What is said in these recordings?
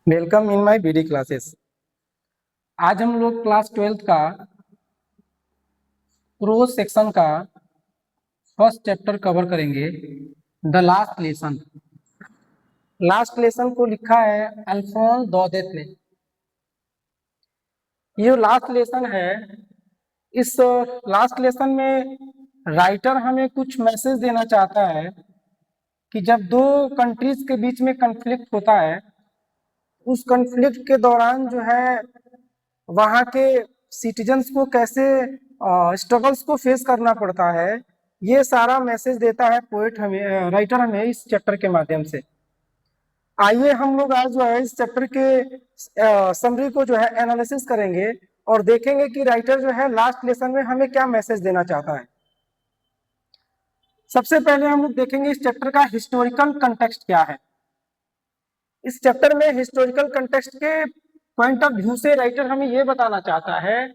Welcome in my BD classes. आज हम लोग क्लास 12th का प्रोज सेक्शन का फर्स्ट चैप्टर कवर करेंगे, the last lesson. Last lesson को लिखा है अल्फोंस दौदेत ने। ये लास्ट लेसन है। इस लास्ट लेसन में राइटर हमें कुछ मैसेज देना चाहता है कि जब दो कंट्रीज के बीच में कन्फ्लिक्ट होता है, उस कन्फ्लिक्ट के दौरान जो है वहाँ के सिटीजन्स को कैसे स्ट्रगल्स को फेस करना पड़ता है, ये सारा मैसेज देता है पोएट हमें, राइटर हमें इस चैप्टर के माध्यम से। आइए हम लोग आज जो है इस चैप्टर के समरी को जो है एनालिसिस करेंगे और देखेंगे कि राइटर जो है लास्ट लेसन में हमें क्या मैसेज देना चाहता है। सबसे पहले हम लोग देखेंगे इस चैप्टर का हिस्टोरिकल कंटेक्स्ट क्या है। इस चैप्टर में हिस्टोरिकल कंटेक्स्ट के पॉइंट ऑफ व्यू से राइटर हमें यह बताना चाहता है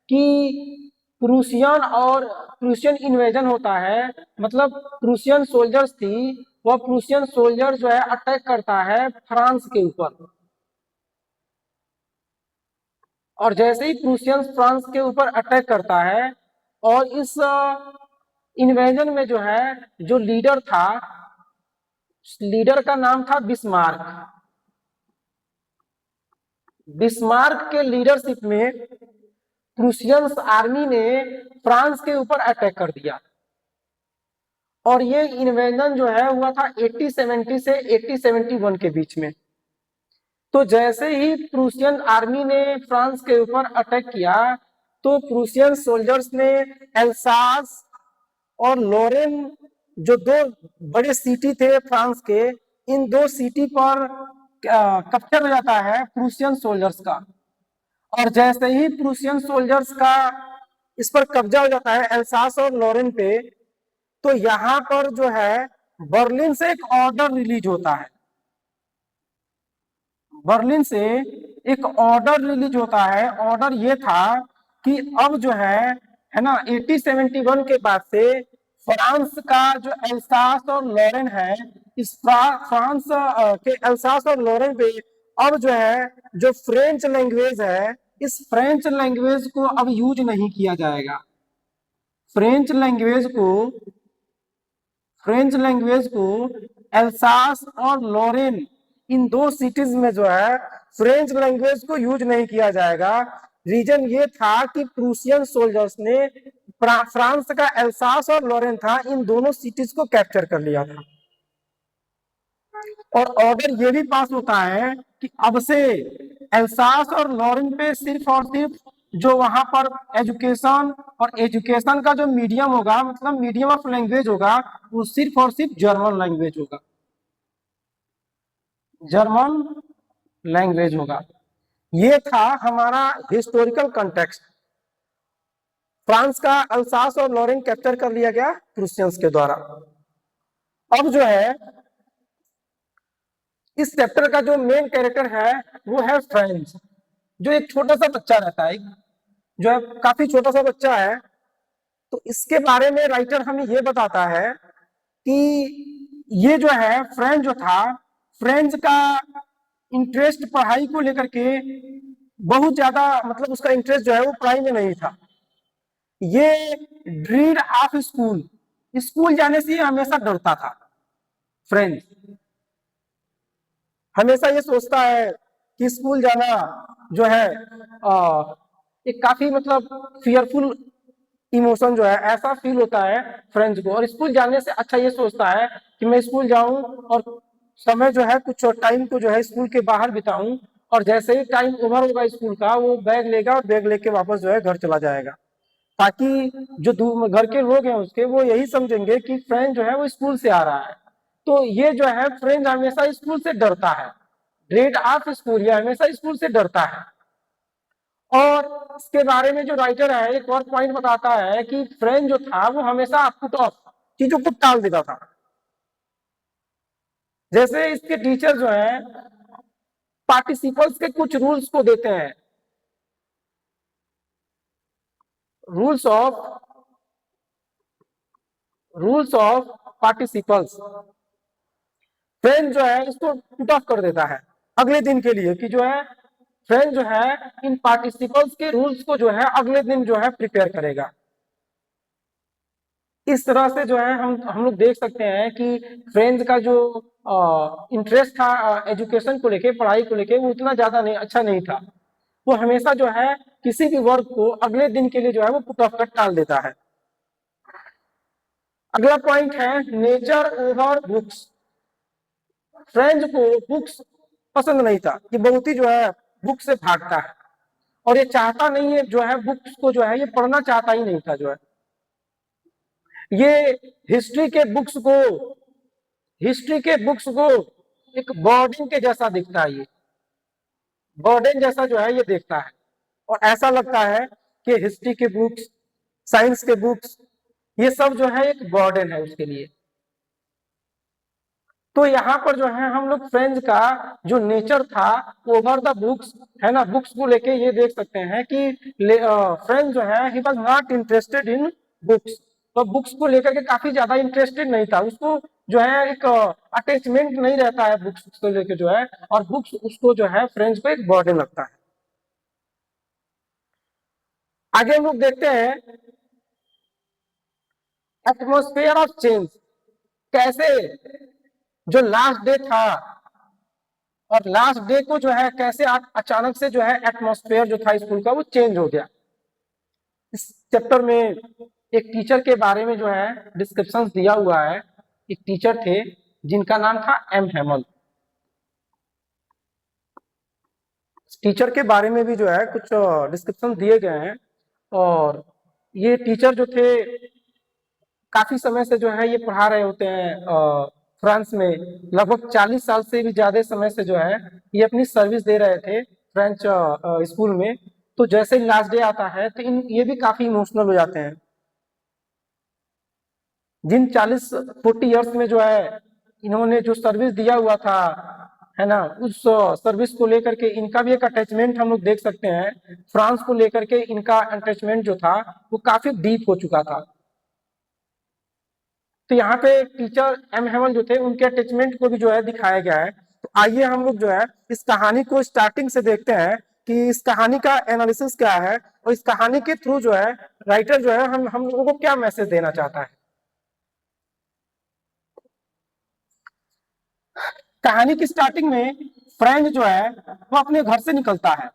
कि प्रूसियन इन्वेजन होता है, मतलब प्रूसियन सोल्जर्स थी, वह प्रूसियन सोल्जर जो है अटैक करता है फ्रांस के ऊपर, और जैसे ही प्रूसियन फ्रांस के ऊपर अटैक करता है और इस इन्वेजन में जो है जो लीडर था, लीडर का नाम था बिस्मार्क। बिस्मार्क के लीडरशिप में प्रूसियन आर्मी ने फ्रांस के ऊपर अटैक कर दिया और ये इन्वेजन जो है हुआ था 1870 से 1871 के बीच में। तो जैसे ही प्रूसियन आर्मी ने फ्रांस के ऊपर अटैक किया तो प्रूसियन सोल्जर्स ने एल्सास और लोरेन, जो दो बड़े सिटी थे फ्रांस के, इन दो सिटी पर कब्जा हो जाता है प्रूसियन सोल्जर्स का। और जैसे ही प्रूसियन सोल्जर्स का इस पर कब्जा हो जाता है एल्सास और लोरेन पे, तो यहाँ पर जो है बर्लिन से एक ऑर्डर रिलीज होता है। बर्लिन से एक ऑर्डर रिलीज होता है। ऑर्डर ये था कि अब जो है ना, 1871 के बाद से फ्रांस का जो एल्सास और लोरेन है, इस फ्रांस के एल्सास और लोरेन पे अब जो है जो फ्रेंच लैंग्वेज है, इस फ्रेंच लैंग्वेज को अब यूज नहीं किया जाएगा। फ्रेंच लैंग्वेज को एल्सास और लोरेन, इन दो सिटीज में जो है फ्रेंच लैंग्वेज को यूज नहीं किया जाएगा। रीजन ये था कि प्रूसियन सोल्जर्स ने फ्रांस का एल्सास और लोरेन था, इन दोनों सिटीज को कैप्चर कर लिया था। और ऑर्डर ये भी पास होता है कि अब से एल्सास और लोरेन पे सिर्फ और सिर्फ जो वहां पर एजुकेशन का जो मीडियम होगा, मतलब मीडियम ऑफ लैंग्वेज होगा, वो सिर्फ और सिर्फ जर्मन लैंग्वेज होगा। जर्मन लैंग्वेज होगा। ये था हमारा हिस्टोरिकल कंटेक्स्ट। फ्रांस का अल्सास और लोरेन कैप्चर कर लिया गया प्रूसियंस के द्वारा। अब जो है इस चैप्टर का जो मेन कैरेक्टर है वो है फ्रेंच, जो एक छोटा सा बच्चा रहता है, जो है काफी छोटा सा बच्चा है। तो इसके बारे में राइटर हमें ये बताता है कि ये जो है फ्रेंच जो था, फ्रेंच का इंटरेस्ट पढ़ाई को लेकर के बहुत ज्यादा, मतलब उसका इंटरेस्ट जो है वो पढ़ाई में नहीं था। ये ड्रीड ऑफ स्कूल, स्कूल जाने से हमेशा डरता था। फ्रेंच हमेशा ये सोचता है कि स्कूल जाना जो है एक काफी मतलब फियरफुल इमोशन जो है, ऐसा फील होता है फ्रेंड्स को। और स्कूल जाने से अच्छा ये सोचता है कि मैं स्कूल जाऊं और समय जो है कुछ टाइम को जो है स्कूल के बाहर बिताऊं, और जैसे ही टाइम ओवर होगा स्कूल का, वो बैग लेगा और बैग लेके वापस जो है घर चला जाएगा, ताकि जो घर के लोग हैं उसके, वो यही समझेंगे कि फ्रेंड जो है वो स्कूल से आ रहा है। तो ये जो है फ्रेंड हमेशा स्कूल से डरता है। ग्रेड ऑफ स्कूल, ये हमेशा स्कूल से डरता है। और इसके बारे में जो राइटर है एक और पॉइंट बताता है कि फ्रेंच जो था वो हमेशा पुट ऑफ, चीजों को टाल देता था। जैसे इसके टीचर जो है पार्टिसिपल्स के कुछ रूल्स को देते हैं, रूल्स ऑफ पार्टिसिपल्स। फ्रेंच जो है इसको पुट ऑफ कर देता है। अगले दिन के लिए कि जो है फ्रेंच जो है इन पार्टिसिपल्स के रूल्स को जो है अगले दिन जो है प्रिपेयर करेगा। इस तरह से जो है हम लोग देख सकते हैं कि फ्रेंच का जो इंटरेस्ट था एजुकेशन को लेके, पढ़ाई को लेके, वो उतना ज्यादा नहीं अच्छा नहीं था। वो हमेशा जो है किसी भी वर्क को अगले दिन के लिए जो है वो पुट ऑफ कर टाल देता है। अगला पॉइंट है नेचर ओवर बुक्स। फ्रेंच को बुक्स पसंद नहीं था, कि बहुत ही जो है बुक से भागता है, और ये चाहता नहीं है जो है बुक्स को जो है ये पढ़ना चाहता ही नहीं था। जो है ये हिस्ट्री के बुक्स को हिस्ट्री के बुक्स को एक बर्डन के जैसा दिखता है, ये बर्डन जैसा जो है ये देखता है, और ऐसा लगता है कि हिस्ट्री के बुक्स, साइंस के बुक्स, ये सब जो है एक बर्डन है उसके लिए। तो यहाँ पर जो है हम लोग फ्रेंच का जो नेचर था ओवर द बुक्स है ना, बुक्स को लेके ये देख सकते हैं कि फ्रेंच जो है he was not interested in books. तो बुक्स को लेकर के काफी ज्यादा इंटरेस्टेड नहीं था, उसको जो है एक अटैचमेंट नहीं रहता है बुक्स को लेके जो है, और बुक्स उसको जो है फ्रेंच को एक बर्डन लगता है। आगे हम लोग देखते हैं एटमोस्फेयर ऑफ चेंज। कैसे जो लास्ट डे था, और लास्ट डे को जो है कैसे अचानक से जो है एटमॉस्फेयर जो था स्कूल का वो चेंज हो गया। इस चैप्टर में एक टीचर के बारे में जो है डिस्क्रिप्शन दिया हुआ है। एक टीचर थे जिनका नाम था एम हेमल। टीचर के बारे में भी जो है कुछ डिस्क्रिप्शन दिए गए हैं, और ये टीचर जो थे काफी समय से जो है ये पढ़ा रहे होते हैं फ्रांस में, लगभग 40 साल से भी ज्यादा समय से जो है ये अपनी सर्विस दे रहे थे फ्रेंच स्कूल में। तो जैसे ही लास्ट डे आता है तो ये भी काफी इमोशनल हो जाते हैं। जिन 40-40 इयर्स में जो है इन्होंने जो सर्विस दिया हुआ था है ना, उस सर्विस को लेकर के इनका भी एक अटैचमेंट हम लोग देख सकते हैं। फ्रांस को लेकर के इनका अटैचमेंट जो था वो काफी डीप हो चुका था। तो यहाँ पे टीचर एम हेमन जो थे उनके अटैचमेंट को भी जो है दिखाया गया है। तो आइए हम लोग जो है इस कहानी को स्टार्टिंग से देखते हैं कि इस कहानी का एनालिसिस क्या है, और इस कहानी के थ्रू जो है राइटर जो है हम लोगों को क्या मैसेज देना चाहता है। कहानी की स्टार्टिंग में फ्रेंच जो है वो अपने घर से निकलता है,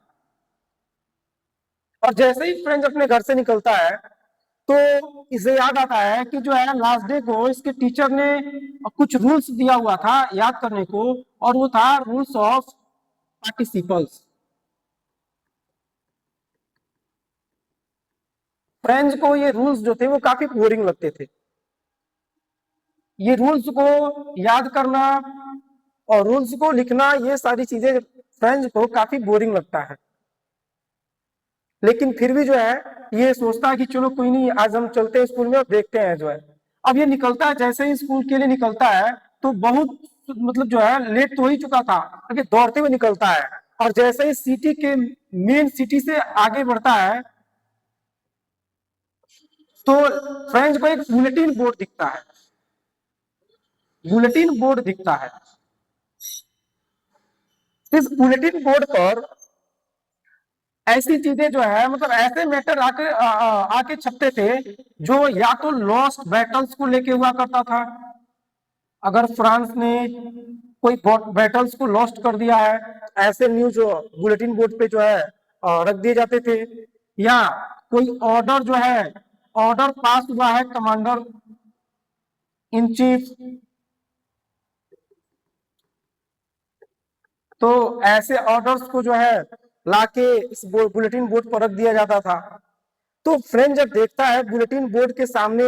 और जैसे ही फ्रेंच अपने घर से निकलता है तो इसे याद आता है कि जो है लास्ट डे को इसके टीचर ने कुछ रूल्स दिया हुआ था याद करने को, और वो था रूल्स ऑफ पार्टिसिपल्स। फ्रेंच को ये रूल्स जो थे वो काफी बोरिंग लगते थे। ये रूल्स को याद करना और रूल्स को लिखना, ये सारी चीजें फ्रेंच को काफी बोरिंग लगता है। लेकिन फिर भी जो है ये सोचता है कि चलो कोई नहीं, आज हम चलते हैं स्कूल में और देखते हैं जो है। अब ये निकलता है, जैसे ही स्कूल के लिए निकलता है तो बहुत मतलब जो है लेट तो हो ही चुका था, लेकिन दौड़ते हुए निकलता है, और जैसे ही सिटी के मेन सिटी से आगे बढ़ता है तो फ्रेंच को एक बुलेटिन बोर्ड दिखता है। बुलेटिन बोर्ड दिखता है। इस बुलेटिन बोर्ड पर ऐसी चीजें जो है मतलब ऐसे मैटर आके छपते थे जो या तो लॉस्ट बैटल्स को लेके हुआ करता था। अगर फ्रांस ने कोई बैटल्स को लॉस्ट कर दिया है, ऐसे न्यूज बुलेटिन बोर्ड पे जो है रख दिए जाते थे। या कोई ऑर्डर जो है, ऑर्डर पास हुआ है कमांडर इन चीफ, तो ऐसे ऑर्डर्स को जो है लाके इस बुलेटिन बोर्ड पर रख दिया जाता था। तो फ्रेंड जब देखता है बुलेटिन बोर्ड के सामने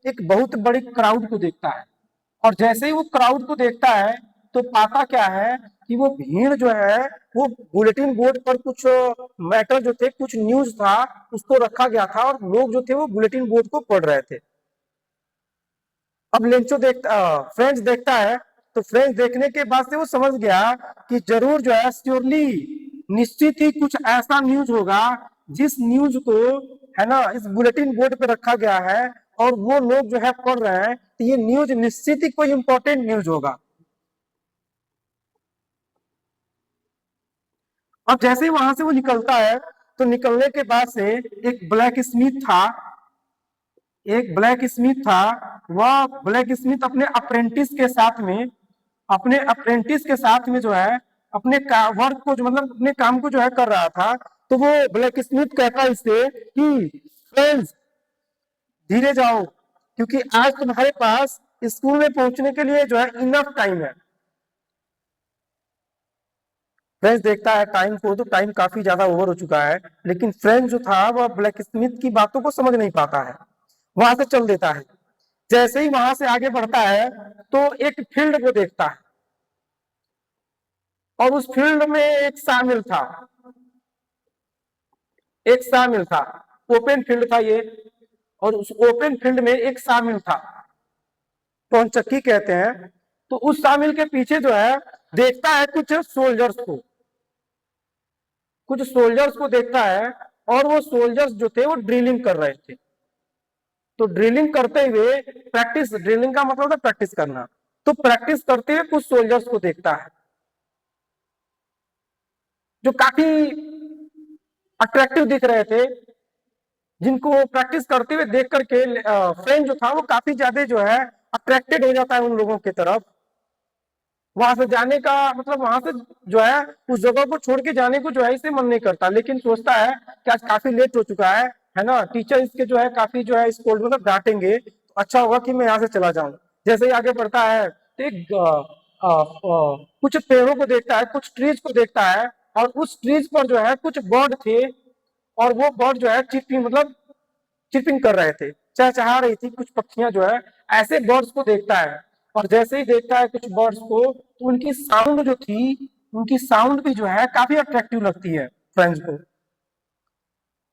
एक बहुत बड़ी क्राउड को देखता है, और जैसे ही वो क्राउड को देखता है तो पाता क्या है कि वो भीड़ जो है वो बुलेटिन बोर्ड पर कुछ मैटर जो थे, कुछ न्यूज था, उसको रखा गया था, और लोग जो थे वो बुलेटिन बोर्ड को पढ़ रहे थे। अब लेंचो फ्रेंड्स देखता है, तो फ्रेंड्स देखने के बाद से वो समझ गया कि जरूर जो है श्योरली निश्चित ही कुछ ऐसा न्यूज होगा जिस न्यूज को है ना इस बुलेटिन बोर्ड पे रखा गया है, और वो लोग जो है पढ़ रहे हैं, तो ये न्यूज निश्चित ही कोई इंपॉर्टेंट न्यूज होगा। अब जैसे ही वहां से वो निकलता है तो निकलने के बाद से एक ब्लैक स्मिथ था, एक ब्लैक स्मिथ था, वह ब्लैक स्मिथ अपने अप्रेंटिस के साथ में जो है अपने वर्क को जो मतलब अपने काम को जो है कर रहा था। तो वो ब्लैक स्मिथ कहता है इससे कि फ्रेंड्स धीरे जाओ, क्योंकि आज तुम्हारे पास स्कूल में पहुंचने के लिए जो है इनफ टाइम है। फ्रेंच देखता है टाइम को, तो टाइम काफी ज्यादा ओवर हो चुका है, लेकिन फ्रेंच जो था वह ब्लैक स्मिथ की बातों को समझ नहीं पाता है, वहां से चल देता है। जैसे ही वहां से आगे बढ़ता है तो एक फील्ड को देखता है, और उस फील्ड में एक शामिल था, एक शामिल था, ओपन फील्ड था ये, और उस ओपन फील्ड में एक शामिल था, पौनचक्की कहते हैं। तो उस शामिल के पीछे जो है देखता है कुछ सोल्जर्स को देखता है, और वो सोल्जर्स जो थे वो ड्रिलिंग कर रहे थे। तो ड्रिलिंग करते हुए प्रैक्टिस, ड्रिलिंग का मतलब था प्रैक्टिस करना, तो प्रैक्टिस करते हुए कुछ सोल्जर्स को देखता है जो काफी अट्रैक्टिव दिख रहे थे, जिनको प्रैक्टिस करते हुए देख करके फ्रेंड जो था वो काफी ज्यादा जो है अट्रैक्टेड हो जाता है उन लोगों की तरफ। वहां से जाने का मतलब वहां से जो है उस जगह को छोड़ के जाने को जो है इसे मन नहीं करता, लेकिन सोचता है कि आज काफी लेट हो चुका है ना, टीचर इसके जो है काफी जो है स्कूल मतलब डांटेंगे, तो अच्छा होगा कि मैं यहाँ से चला जाऊं। जैसे ही आगे बढ़ता है तो एक कुछ पेड़ों को देखता है, कुछ ट्रीज को देखता है, और उस ट्रीज पर जो है कुछ बर्ड थे, और वो बर्ड जो है चिपिंग कर रहे थे, चहचहा रही थी कुछ पक्षियां जो है, ऐसे बर्ड्स को देखता है। और जैसे ही देखता है कुछ बर्ड्स को, तो उनकी साउंड जो थी, उनकी साउंड भी जो है काफी अट्रैक्टिव लगती है फ्रेंड्स को।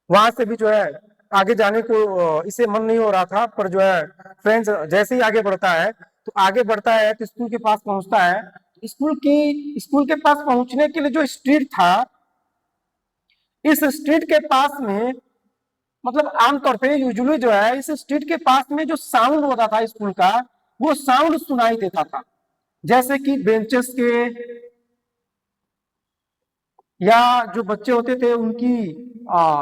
वहां से भी जो है आगे जाने को इसे मन नहीं हो रहा था, पर जो है फ्रेंड्स जैसे ही आगे बढ़ता है तो आगे बढ़ता है तो स्कूल के पास पहुंचता है। स्कूल के पास पहुंचने के लिए जो स्ट्रीट था, इस स्ट्रीट के पास में मतलब आमतौर पे यूजुअली जो है इस स्ट्रीट के पास में जो साउंड होता था स्कूल का, वो साउंड सुनाई देता था, जैसे कि बेंचेस के, या जो बच्चे होते थे उनकी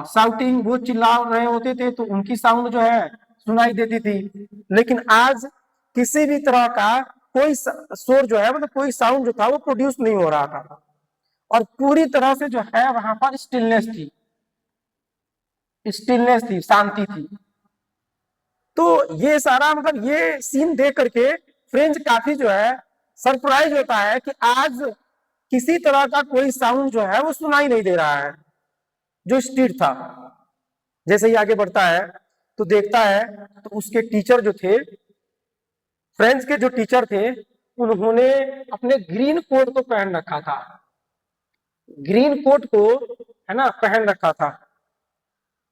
साउटिंग, वो चिल्ला रहे होते थे तो उनकी साउंड जो है सुनाई देती थी। लेकिन आज किसी भी तरह का कोई शोर जो है मतलब कोई साउंड जो था वो प्रोड्यूस नहीं हो रहा था, और पूरी तरह से जो है वहां पर स्टिलनेस थी, शांति थी। तो ये सारा मतलब ये सीन देख करके फ्रेंच काफी जो है सरप्राइज होता है कि आज किसी तरह का कोई साउंड जो है वो सुनाई नहीं दे रहा है जो स्ट्रीट था। जैसे ही आगे बढ़ता है तो देखता है तो उसके टीचर जो थे, फ्रेंच के जो टीचर थे, उन्होंने अपने ग्रीन कोट को पहन रखा था, ग्रीन कोट को है ना पहन रखा था।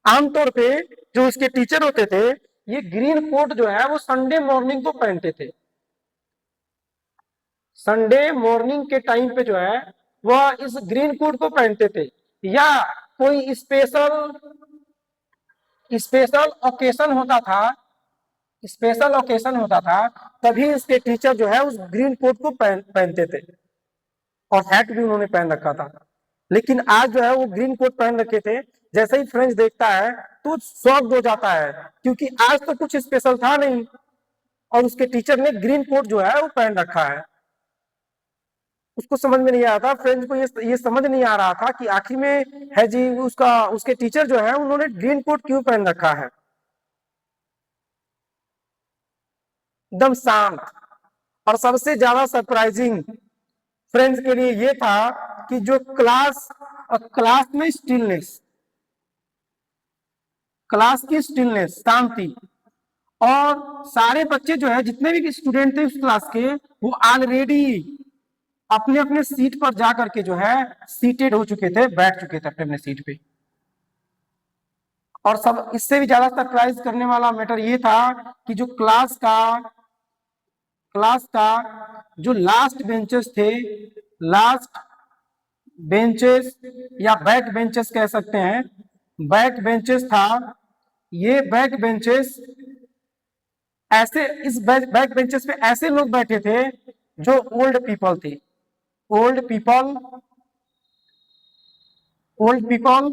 आमतौर पे जो उसके टीचर होते थे, ये ग्रीन कोट जो है वो संडे मॉर्निंग को पहनते थे। संडे मॉर्निंग के टाइम पे जो है वह इस ग्रीन कोट को पहनते थे, या कोई स्पेशल ओकेशन होता था, स्पेशल ओकेशन होता था, तभी इसके टीचर जो है उस ग्रीन कोट को पहनते थे, और हैट भी उन्होंने पहन रखा था। लेकिन आज जो है वो ग्रीन कोट पहन रखे थे। जैसे ही फ्रेंच देखता है तो शॉक्ड हो जाता है, क्योंकि आज तो कुछ स्पेशल था नहीं, और उसके टीचर ने ग्रीन कोट जो है वो पहन रखा है। उसको समझ में नहीं आया था, फ्रेंच को ये समझ नहीं आ रहा था कि आखिर में है जी उसके टीचर जो है उन्होंने ग्रीन कोट क्यों पहन रखा है। एकदम शांत। और सबसे ज्यादा सरप्राइजिंग फ्रेंड्स के लिए ये था कि जो क्लास में स्टिलनेस, क्लास की स्टिलनेस, शांति, और सारे बच्चे जो है जितने भी स्टूडेंट थे उस क्लास के, वो ऑलरेडी अपने अपने सीट पर जा करके जो है सीटेड हो चुके थे, बैठ चुके थे अपने अपने सीट पे। और सब इससे भी ज्यादा सरप्राइज करने वाला मैटर ये था कि जो क्लास का जो लास्ट बेंचेस थे, लास्ट बेंचेस या बैक बेंचेस कह सकते हैं, बैक बेंचेस था, ये बैक बेंचेस ऐसे, इस बैक बेंचेस पे ऐसे लोग बैठे थे जो ओल्ड पीपल थे, old people old people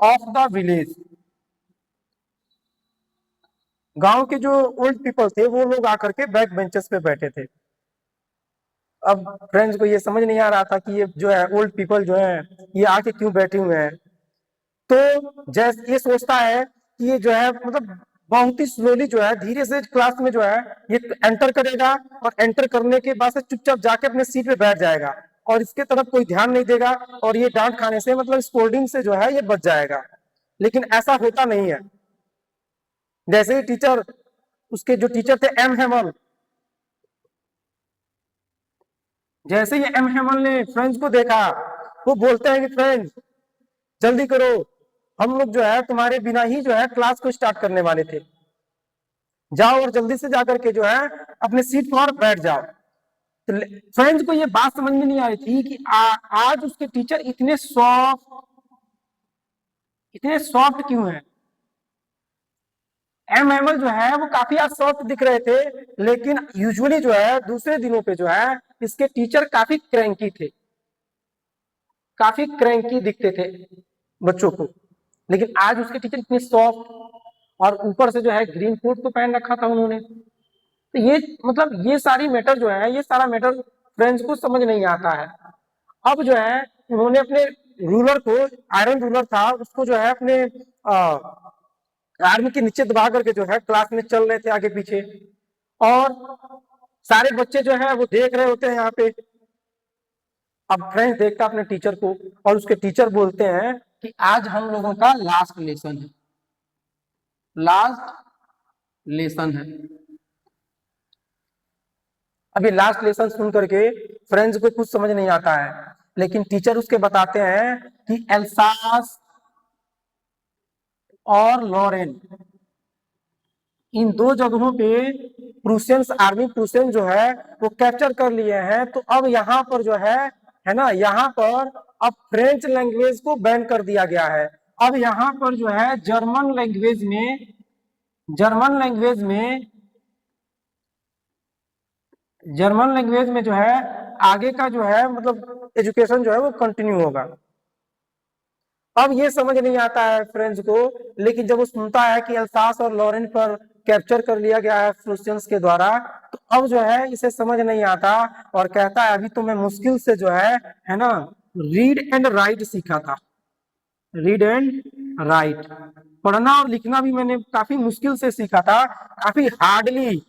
of the village, गांव के जो ओल्ड पीपल थे वो लोग आकर के बैक बेंचेस पे बैठे थे। अब फ्रेंड्स को ये समझ नहीं आ रहा था कि ये जो है ओल्ड पीपल जो है ये आके क्यों बैठे हुए हैं। तो जैसे ये सोचता है कि ये जो है मतलब बहुत ही स्लोली जो है धीरे से क्लास में जो है ये एंटर करेगा और एंटर करने के बाद से चुपचाप जाके अपने सीट पे बैठ जाएगा और इसके तरफ कोई ध्यान नहीं देगा और ये डांट खाने से मतलब स्कोल्डिंग से जो है ये बच जाएगा। लेकिन ऐसा होता नहीं है। जैसे ही टीचर उसके जो टीचर थे एम हेमल, जैसे ही एम हेमल ने फ्रेंड्स को देखा वो बोलते हैं कि फ्रेंड्स जल्दी करो, हम लोग जो है तुम्हारे बिना ही जो है क्लास को स्टार्ट करने वाले थे, जाओ और जल्दी से जाकर के जो है अपने सीट पर बैठ जाओ। तो फ्रेंड्स को ये बात समझ में नहीं आ रही थी कि आज उसके टीचर इतने सॉफ्ट क्यों हैं। एम एमएल जो है वो काफी आज सॉफ्ट दिख रहे थे, लेकिन यूजुअली जो है दूसरे दिनों पे जो है इसके टीचर काफी क्रैंकी थे, काफी क्रैंकी दिखते थे बच्चों को। लेकिन आज उसके टीचर इतने सॉफ्ट और ऊपर से जो है ग्रीन कोट तो पहन रखा था उन्होंने। तो ये मतलब ये सारी मैटर जो है ये सारा मैटर फ्रेंड्स को समझ नहीं आता है। अब जो है उन्होंने अपने रूलर को, आयरन रूलर था उसको जो है अपने आर्मी के नीचे दबा करके जो है क्लास में चल रहे थे आगे पीछे, और सारे बच्चे जो है वो देख रहे होते हैं यहाँ पे। अब फ्रेंड्स देखता अपने टीचर को और उसके टीचर बोलते हैं कि आज हम लोगों का लास्ट लेसन है, लास्ट लेसन है। अभी लास्ट लेसन सुन करके फ्रेंड्स को कुछ समझ नहीं आता है, लेकिन टीचर उसके बताते हैं कि एल्सास और लॉरेन इन दो जगहों पे प्रूसियंस आर्मी प्रूसियन जो है वो कैप्चर कर लिए हैं। तो अब यहाँ पर जो है ना, यहाँ पर अब फ्रेंच लैंग्वेज को बैन कर दिया गया है। अब यहाँ पर जो है जर्मन लैंग्वेज में जो है आगे का जो है मतलब एजुकेशन जो है वो कंटिन्यू होगा। अब ये समझ नहीं आता है फ्रेंड्स को, लेकिन जब वो सुनता है कि अल्सास और लॉरेन पर कैप्चर कर लिया गया है प्रूसियंस के द्वारा, तो अब जो है इसे समझ नहीं आता और कहता है अभी तो मैं मुश्किल से जो है ना रीड एंड राइट सीखा था, रीड एंड राइट, पढ़ना और लिखना भी मैंने काफी मुश्किल से सीखा था, काफी हार्डली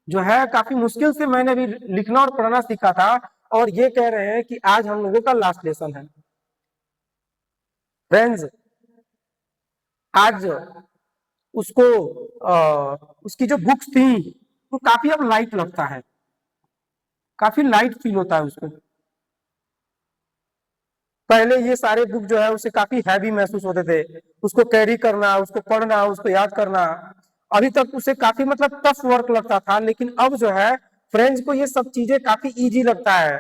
जो है काफी मुश्किल से मैंने भी लिखना और पढ़ना सीखा था। और ये कह रहे हैं कि आज हम लोगों का लास्ट लेसन है। फ्रेंड्स आज उसको उसकी जो बुक्स थी वो काफी अब लाइट लगता है, काफी लाइट फील होता है उसको। पहले ये सारे बुक जो है उसे काफी हैवी महसूस होते थे, उसको कैरी करना, उसको पढ़ना, उसको याद करना अभी तक उसे काफी मतलब टफ वर्क लगता था। लेकिन अब जो है फ्रेंड्स को ये सब चीजें काफी इजी लगता है,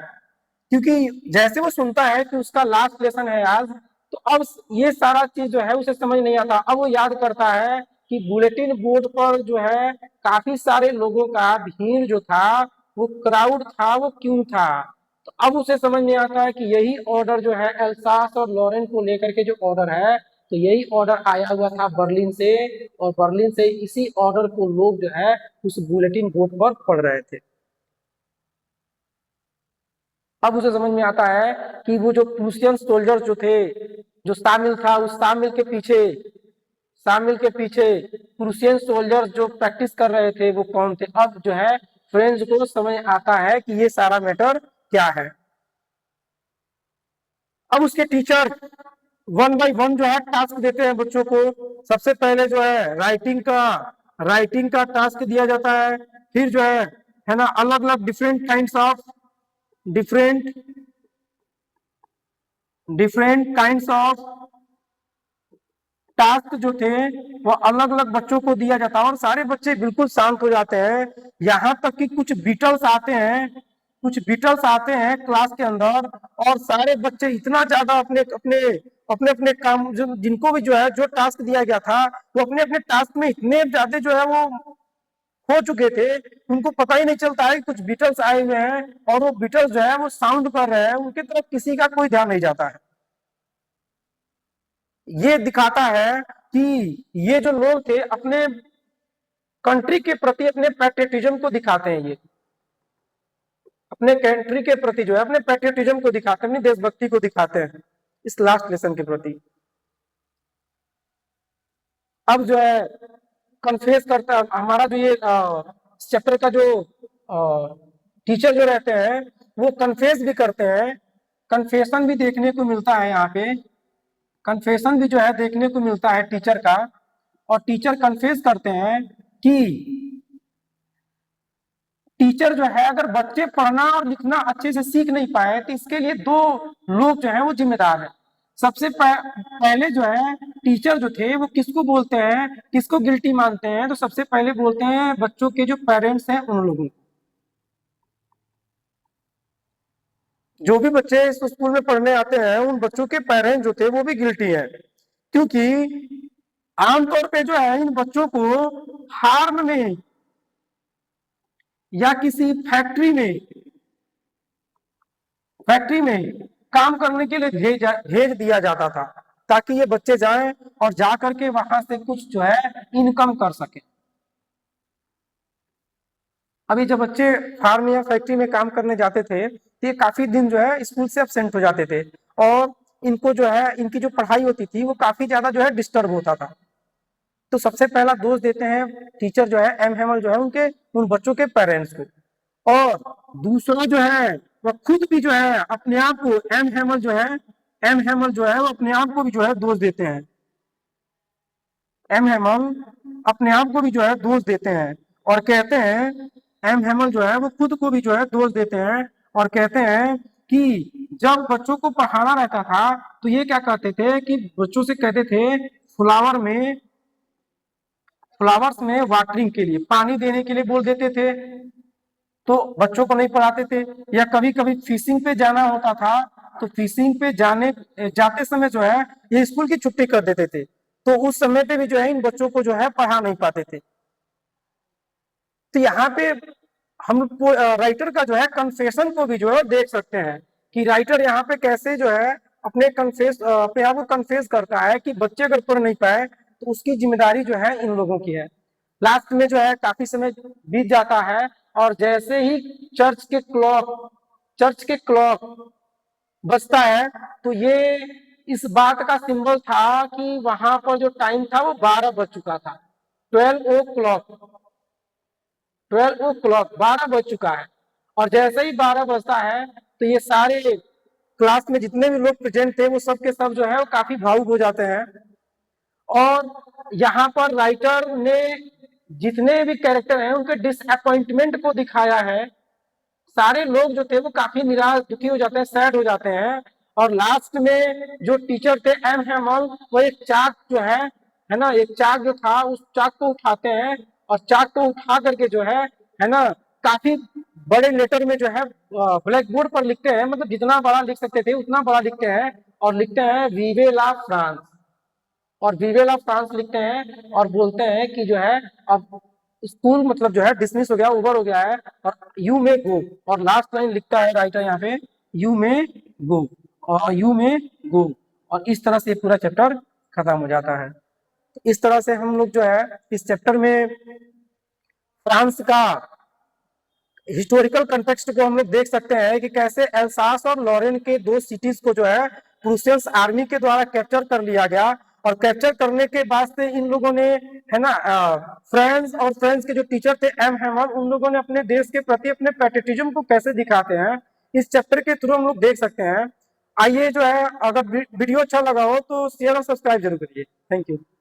क्योंकि जैसे वो सुनता है कि उसका लास्ट लेसन है आज, तो अब ये सारा चीज जो है उसे समझ नहीं आता। अब वो याद करता है कि बुलेटिन बोर्ड पर जो है काफी सारे लोगों का भीड़ जो था, वो क्राउड था, वो क्यों था। तो अब उसे समझ नहीं आता है कि यही ऑर्डर जो है एल्सास और लॉरेन को लेकर के जो ऑर्डर है, तो यही ऑर्डर आया हुआ था बर्लिन से, और बर्लिन से इसी ऑर्डर को लोग जो है उस बुलेटिन बोर्ड पर पढ़ रहे थे। अब उसे समझ में आता है कि वो जो प्रूसियन सोल्जर जो थे, जो शामिल था, उस शामिल के पीछे प्रूसियन सोल्जर जो प्रैक्टिस कर रहे थे वो कौन थे। अब जो है फ्रेंड्स को समझ आता है कि ये सारा मैटर क्या है। अब उसके टीचर वन बाय वन जो है टास्क देते हैं बच्चों को। सबसे पहले जो है राइटिंग का टास्क दिया जाता है। फिर जो है ना अलग अलग डिफरेंट काइंड्स ऑफ टास्क जो थे वो अलग अलग बच्चों को दिया जाता है और सारे बच्चे बिल्कुल शांत हो जाते हैं। यहाँ तक कि कुछ बीटल्स आते हैं क्लास के अंदर, और सारे बच्चे इतना ज्यादा अपने अपने अपने अपने काम जिनको भी जो है जो टास्क दिया गया था वो अपने अपने टास्क में इतने ज्यादा जो है वो हो चुके थे, उनको पता ही नहीं चलता है कि कुछ बीटल्स आए हुए हैं और वो बीटल्स जो है वो साउंड कर रहे हैं, उनकी तरफ किसी का कोई ध्यान नहीं जाता है। ये दिखाता है कि ये जो लोग थे अपने कंट्री के प्रति अपने पैट्रियटिज्म को दिखाते हैं, ये अपने कंट्री के प्रति जो है अपने पैट्रियटिज्म को दिखाते हैं, अपनी देशभक्ति को दिखाते हैं इस लास्ट लेसन के प्रति। अब जो है कन्फेस करता है हमारा जो ये चैप्टर का जो टीचर जो रहते हैं वो कन्फेस भी करते हैं, कन्फेशन भी देखने को मिलता है यहाँ पे, कन्फेशन भी जो है देखने को मिलता है टीचर का। और टीचर कन्फेस करते हैं कि टीचर जो है अगर बच्चे पढ़ना और लिखना अच्छे से सीख नहीं पाए तो इसके लिए दो लोग जो है वो जिम्मेदार है। सबसे पहले जो है टीचर जो थे वो किसको बोलते हैं, किसको गिल्टी मानते हैं, तो सबसे पहले बोलते हैं बच्चों के जो पेरेंट्स हैं उन लोगों को। जो भी बच्चे इस स्कूल में पढ़ने आते हैं उन बच्चों के पेरेंट्स जो थे वो भी गिल्टी है, क्योंकि आमतौर पे जो है इन बच्चों को फार्म में या किसी फैक्ट्री में काम करने के लिए भेज दिया जाता था ताकि ये बच्चे जाएं और जा करके वहां से कुछ जो है इनकम कर सके। अभी जब बच्चे फार्म या फैक्ट्री में काम करने जाते थे तो ये काफी दिन जो है स्कूल से एब्सेंट हो जाते थे और इनको जो है इनकी जो पढ़ाई होती थी वो काफी ज्यादा जो है डिस्टर्ब होता था। तो सबसे पहला दोष देते हैं टीचर जो है एम हेमल जो है उनके उन बच्चों के पेरेंट्स को, और दूसरा जो है वह खुद भी जो है अपने आप को एम हेमल जो है वो अपने आप को भी जो है दोष देते हैं, एम हेमल अपने आप को भी जो है दोष देते हैं और कहते हैं एम हेमल जो है वो खुद को भी जो है दोष देते हैं और कहते हैं कि जब बच्चों को पढ़ाना रहता था तो ये क्या कहते थे कि बच्चों से कहते थे फ्लावर्स में वाटरिंग के लिए पानी देने के लिए बोल देते थे, तो बच्चों को नहीं पढ़ाते थे। या कभी कभी फिशिंग पे जाना होता था तो फिशिंग पे जाते समय जो है ये स्कूल की छुट्टी कर देते थे, तो उस समय पे भी जो है इन बच्चों को जो है पढ़ा नहीं पाते थे। तो यहाँ पे हम राइटर का जो है कन्फेशन को भी जो है देख सकते हैं कि राइटर यहाँ पे कैसे जो है अपने आप को कन्फेस करता है कि बच्चे अगर पढ़ नहीं पाए तो उसकी जिम्मेदारी जो है इन लोगों की है। लास्ट में जो है काफी समय बीत जाता है और जैसे ही चर्च के क्लॉक बजता है तो ये इस बात का सिंबल था कि वहां पर जो टाइम था वो 12 बज चुका था। 12 ओ क्लॉक 12 बज चुका है और जैसे ही 12 बजता है तो ये सारे क्लास में जितने भी लोग प्रेजेंट थे वो सब के सब जो है वो काफी भावुक हो जाते हैं। और यहाँ पर राइटर ने जितने भी कैरेक्टर हैं उनके डिसअपॉइंटमेंट को दिखाया है। सारे लोग जो थे वो काफी निराश दुखी हो जाते हैं, सैड हो जाते हैं। और लास्ट में जो टीचर थे एम हेमल वो एक चाक जो है ना, एक चाक जो था उस चाक को उठाते हैं और चाक को उठा करके जो है ना काफी बड़े लेटर में जो है ब्लैक बोर्ड पर लिखते हैं, मतलब जितना बड़ा लिख सकते थे उतना बड़ा लिखते हैं और लिखते हैं वीवे ला फ्रांस, और वीवे ला फ्रांस लिखते हैं और बोलते हैं कि जो है अब स्कूल मतलब जो है डिसमिस हो गया, ओवर हो गया है और यू में गो। और लास्ट लाइन लिखता है राइटर यहाँ पे यू में गो और यू में गो, और इस तरह से पूरा चैप्टर खत्म हो जाता है। इस तरह से हम लोग जो है इस चैप्टर में फ्रांस का हिस्टोरिकल कंटेक्स्ट को हम लोग देख सकते हैं कि कैसे एल्सास और लॉरेन के दो सिटीज को जो है प्रूसियंस आर्मी के द्वारा कैप्चर कर लिया गया और कैप्चर करने के बाद से इन लोगों ने है ना फ्रांस के जो टीचर थे एम हेमल उन लोगों ने अपने देश के प्रति अपने पैट्रियटिज्म को कैसे दिखाते हैं इस चैप्टर के थ्रू हम लोग देख सकते हैं। आइए जो है अगर वीडियो अच्छा लगा हो तो शेयर और सब्सक्राइब जरूर करिए। Thank you.